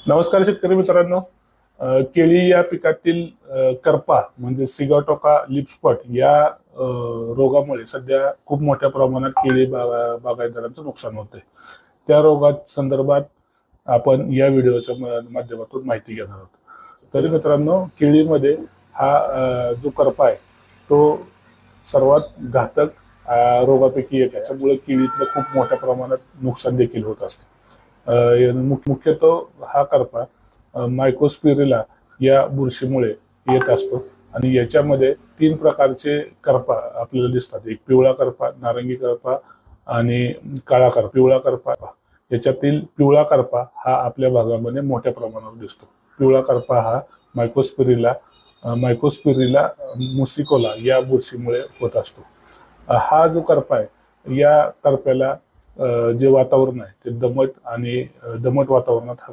नमस्कार शेतकरी मित्रांनो. केळी या पिकातील करपा म्हणजे सिगाटोका लीफ स्पॉट या रोगामुळे सध्या खूप मोठ्या प्रमाणात केळी बागायतदारांचं नुकसान होते. त्या रोगात संदर्भात आपण या व्हिडिओच्या माध्यमातून माहिती घेणार आहोत. तरी मित्रांनो, केळीमध्ये हा जो करपा आहे तो सर्वात घातक रोगापैकी एक आहे. त्यामुळे केळीतलं खूप मोठ्या प्रमाणात नुकसान देखील होत असते. मुख्यतः हा करपा मायकोस्पिरिला या बुरशीमुळे येत असतो आणि याच्यामध्ये 3 प्रकारचे करपा आपल्याला दिसतात. एक पिवळा करपा, नारंगी करपा आणि काळा करपा. पिवळा करपा, याच्यातील पिवळा करपा हा आपल्या भागामध्ये मोठ्या प्रमाणावर दिसतो. पिवळा करपा हा मायकोस्पिरिला मुसिकोला या बुरशीमुळे होत असतो. हा जो करपा आहे, या करप्याला जे वातावरण आहे ते दमट वातावरणात हा